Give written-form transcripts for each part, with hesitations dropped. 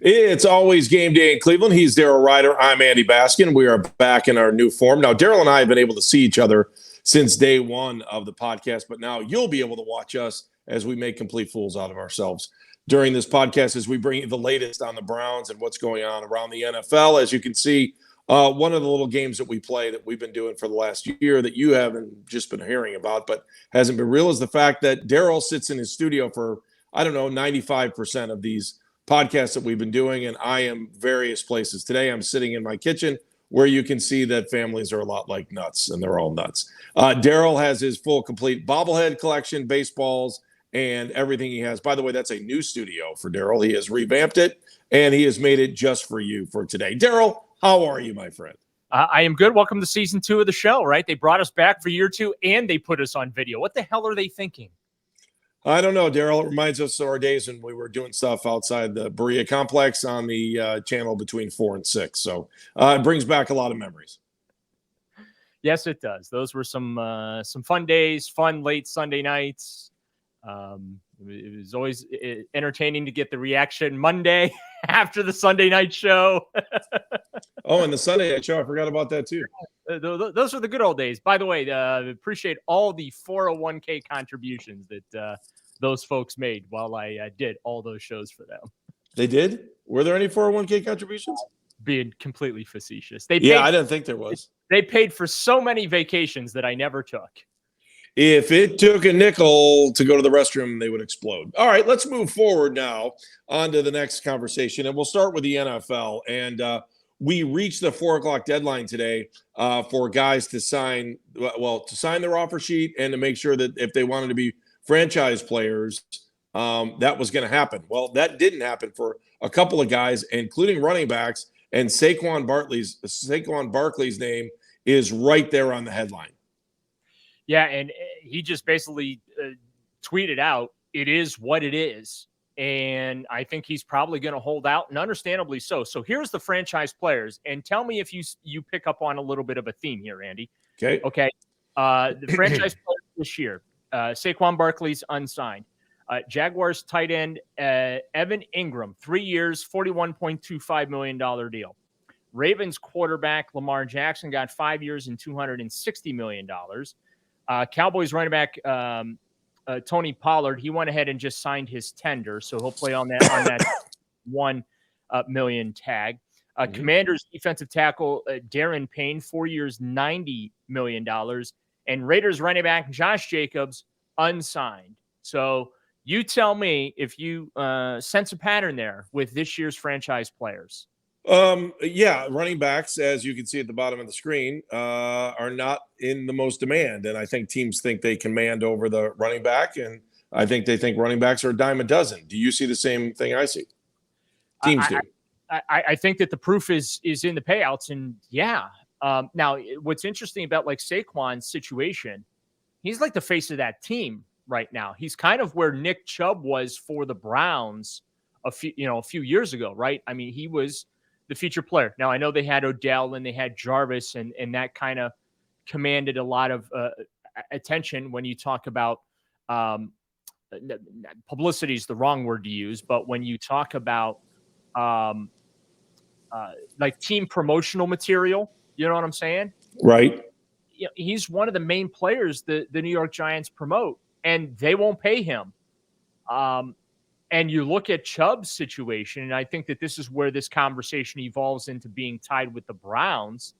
It's always game day in Cleveland. He's Daryl Ruiter. I'm Andy Baskin. We are back in our new form. Now, Daryl and I have been able to see each other since day one of the podcast, but now you'll be able to watch us as we make complete fools out of ourselves during this podcast as we bring you the latest on the Browns and what's going on around the NFL. As you can see, one of the little games that we play that we've been doing for the last year that you haven't just been hearing about but hasn't been real is the fact that Daryl sits in his studio for, 95% of these podcasts that we've been doing, and I am various places. Today I'm sitting in my kitchen where you can see that families are a lot like nuts, and they're all nuts. Daryl has his full complete bobblehead collection, baseballs, and everything he has. By the way, that's a new studio for Daryl. He has revamped it, and he has made it just for you for today. Daryl, how are you, my friend? I am good. Welcome to season 2 of the show, right? They brought us back for year 2, and they put us on video. What the hell are they thinking? I don't know, Daryl. It reminds us of our days when we were doing stuff outside the Berea complex on the channel between 4 and 6. So it brings back a lot of memories. Yes, it does. Those were some fun days, fun late Sunday nights. It was always entertaining to get the reaction Monday after the Sunday night show. Oh, and the Sunday night show. I forgot about that too. Those were the good old days. By the way, appreciate all the 401k contributions that those folks made while I did all those shows for them. They did? Were there any 401k contributions? Being completely facetious. I didn't think there was. They paid for so many vacations that I never took. If it took a nickel to go to the restroom, they would explode. All right, let's move forward now on to the next conversation, and we'll start with the NFL. And we reached the 4 o'clock deadline today for guys to sign their offer sheet and to make sure that if they wanted to be franchise players, that was going to happen. Well, that didn't happen for a couple of guys, including running backs, and Saquon Barkley's name is right there on the headline. Yeah, and he just basically tweeted out, it is what it is. And I think he's probably going to hold out, and understandably so. So here's the franchise players, and tell me if you pick up on a little bit of a theme here, Andy. Okay. The franchise players this year, Saquon Barkley's unsigned. Jaguars tight end Evan Ingram, 3 years, $41.25 million deal. Ravens quarterback Lamar Jackson got 5 years and $260 million. Cowboys running back Tony Pollard, he went ahead and just signed his tender, so he'll play on that $1 million tag. Commanders defensive tackle Darren Payne, 4 years, $90 million, and Raiders running back Josh Jacobs, unsigned. So you tell me if you sense a pattern there with this year's franchise players. Running backs, as you can see at the bottom of the screen, are not in the most demand. And I think teams think they command over the running back. And I think they think running backs are a dime a dozen. Do you see the same thing I see? Teams do. I think that the proof is in the payouts. And now what's interesting about like Saquon's situation, he's like the face of that team right now. He's kind of where Nick Chubb was for the Browns a few years ago, right? I mean, he was the feature player. Now, I know they had Odell and they had Jarvis, and that kind of commanded a lot of attention when you talk about publicity is the wrong word to use, but when you talk about like team promotional material, you know what I'm saying? Right. He's one of the main players the New York Giants promote, and they won't pay him. And you look at Chubb's situation, and I think that this is where this conversation evolves into being tied with the Browns.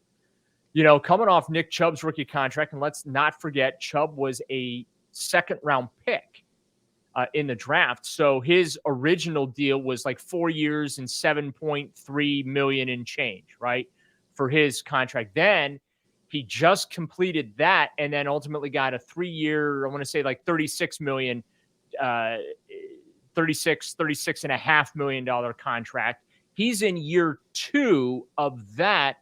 Coming off Nick Chubb's rookie contract, and let's not forget, Chubb was a second-round pick in the draft. So his original deal was like 4 years and $7.3 million in change, right, for his contract. Then he just completed that and then ultimately got a 3-year, I want to say like $36 million, $36.5 million contract. He's in year 2 of that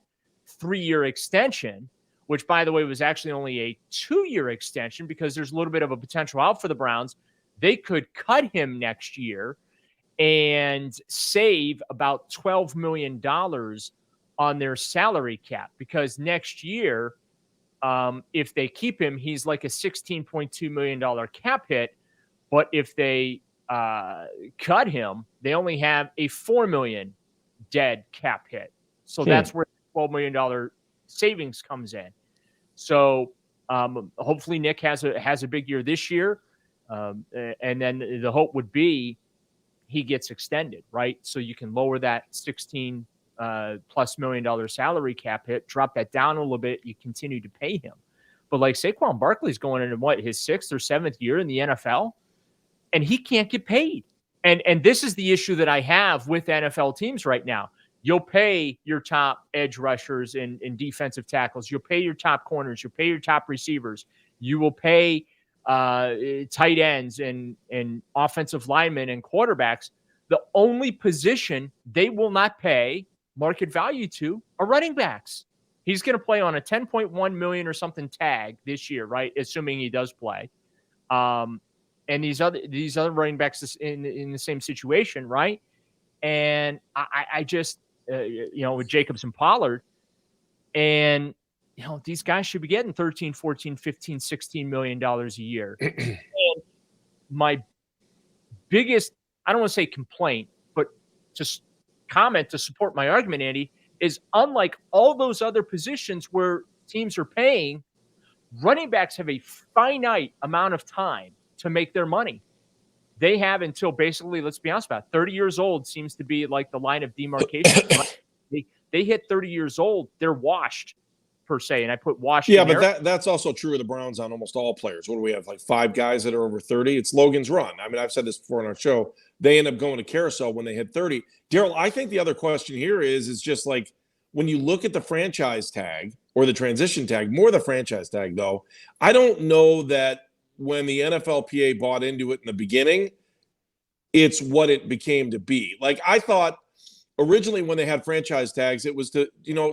3-year extension, which, by the way, was actually only a 2-year extension because there's a little bit of a potential out for the Browns. They could cut him next year and save about $12 million on their salary cap, because next year, if they keep him, he's like a $16.2 million cap hit. But if they cut him, they only have a $4 million dead cap hit. So that's where the $12 million savings comes in. So hopefully Nick has a big year this year. And then the hope would be he gets extended, right? So you can lower that $16+ million salary cap hit, drop that down a little bit. You continue to pay him. But like Saquon Barkley's going into his 6th or 7th year in the NFL, and he can't get paid. And this is the issue that I have with NFL teams right now. You'll pay your top edge rushers and defensive tackles. You'll pay your top corners. You'll pay your top receivers. You will pay tight ends and offensive linemen and quarterbacks. The only position they will not pay market value to are running backs. He's going to play on a $10.1 million or something tag this year, right? Assuming he does play. And these other running backs in the same situation, right? And I just, with Jacobs and Pollard, and these guys should be getting 13, 14, 15, $16 million a year. And my biggest, I don't want to say complaint, but just comment to support my argument, Andy, is unlike all those other positions where teams are paying, running backs have a finite amount of time to make their money. They have until basically, let's be honest about it, 30 years old seems to be like the line of demarcation. They hit 30 years old, they're washed, per se. And I put washed. Yeah, but that's also true of the Browns on almost all players. What do we have? Like 5 guys that are over 30? It's Logan's Run. I mean, I've said this before on our show. They end up going to carousel when they hit 30. Daryl, I think the other question here is just like when you look at the franchise tag or the transition tag, more the franchise tag, though, I don't know that when the NFLPA bought into it in the beginning, it's what it became to be. Like I thought originally when they had franchise tags, it was to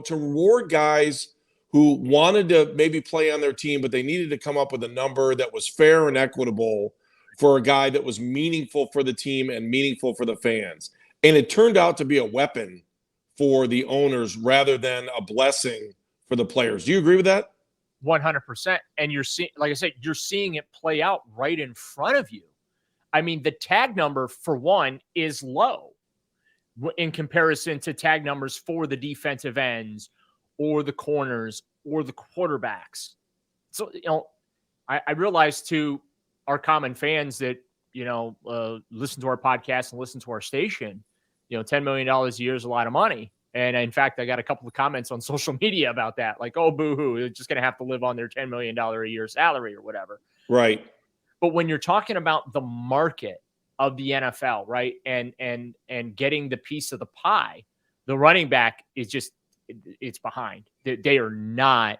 reward guys who wanted to maybe play on their team, but they needed to come up with a number that was fair and equitable for a guy that was meaningful for the team and meaningful for the fans. And it turned out to be a weapon for the owners rather than a blessing for the players. Do you agree with that? 100%. And you're seeing, like I said, you're seeing it play out right in front of you. I mean, the tag number for one is low in comparison to tag numbers for the defensive ends or the corners or the quarterbacks. So, I realize to our common fans that, listen to our podcast and listen to our station, $10 million a year is a lot of money. And in fact, I got a couple of comments on social media about that. Like, oh, boo-hoo, they're just going to have to live on their $10 million a year salary or whatever. Right. But when you're talking about the market of the NFL, right, and getting the piece of the pie, the running back is just, it's behind. They are not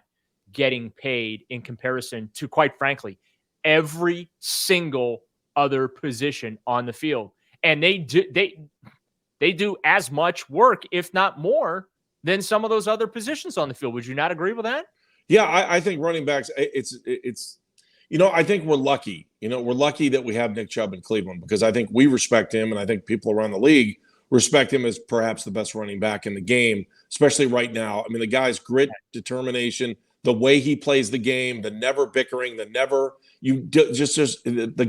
getting paid in comparison to, quite frankly, every single other position on the field. And they do as much work, if not more, than some of those other positions on the field. Would you not agree with that? Yeah, I think running backs, it's I think we're lucky. We're lucky that we have Nick Chubb in Cleveland because I think we respect him, and I think people around the league respect him as perhaps the best running back in the game, especially right now. I mean, the guy's grit, determination, the way he plays the game, the never bickering, the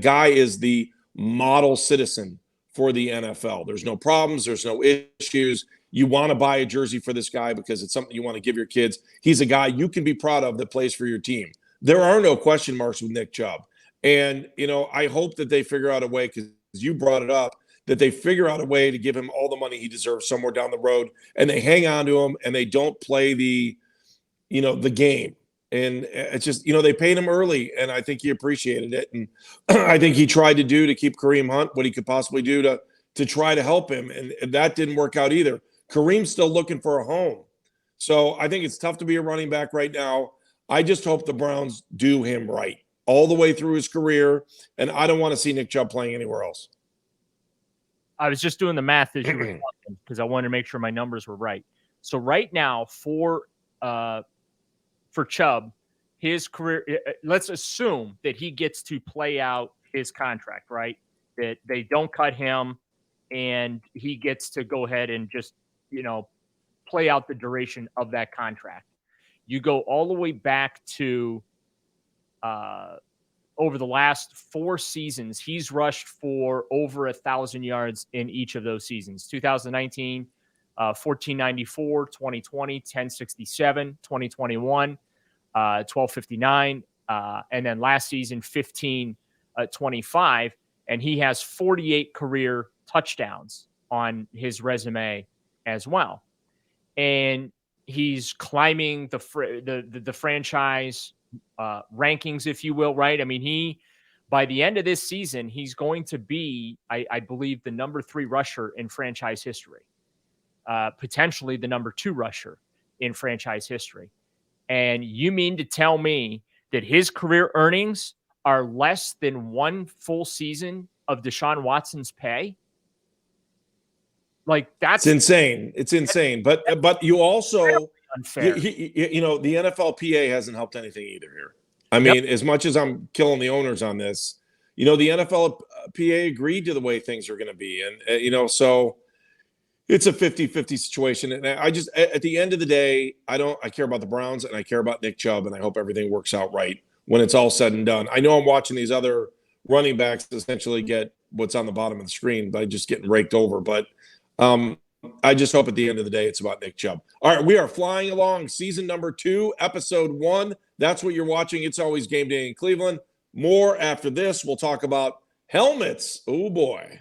guy is the model citizen for the NFL. There's no problems. There's no issues. You want to buy a jersey for this guy because it's something you want to give your kids. He's a guy you can be proud of that plays for your team. There are no question marks with Nick Chubb. And, I hope that they figure out a way, because you brought it up, that they figure out a way to give him all the money he deserves somewhere down the road, and they hang on to him and they don't play the game. And it's just, they paid him early, and I think he appreciated it. And I think he tried to keep Kareem Hunt what he could possibly do to try to help him. And that didn't work out either. Kareem's still looking for a home. So I think it's tough to be a running back right now. I just hope the Browns do him right all the way through his career. And I don't want to see Nick Chubb playing anywhere else. I was just doing the math as you were talking because I wanted to make sure my numbers were right. So right now for Chubb, his career, let's assume that he gets to play out his contract, right? That they don't cut him and he gets to go ahead and just, play out the duration of that contract. You go all the way back to over the last 4 seasons, he's rushed for over 1,000 yards in each of those seasons. 2019, 1494, 2020, 1067, 2021, 1259, and then last season, 1525. And he has 48 career touchdowns on his resume as well. And he's climbing the franchise rankings, if you will, right? I mean, by the end of this season, he's going to be, I believe, the number 3 rusher in franchise history, potentially the number 2 rusher in franchise history. And you mean to tell me that his career earnings are less than 1 full season of Deshaun Watson's pay? Like, that's insane. It's insane. But you also, unfair. You know, the NFLPA hasn't helped anything either here. I mean, as much as I'm killing the owners on this, you know, the NFLPA agreed to the way things are going to be. And, you know, so it's a 50-50 situation. And I just, at the end of the day, I care about the Browns and I care about Nick Chubb, and I hope everything works out right when it's all said and done. I know I'm watching these other running backs essentially get what's on the bottom of the screen by just getting raked over. But I just hope at the end of the day it's about Nick Chubb. All right, we are flying along. Season number 2, episode 1. That's what you're watching. It's Always Game Day in Cleveland. More after this. We'll talk about helmets. Oh, boy.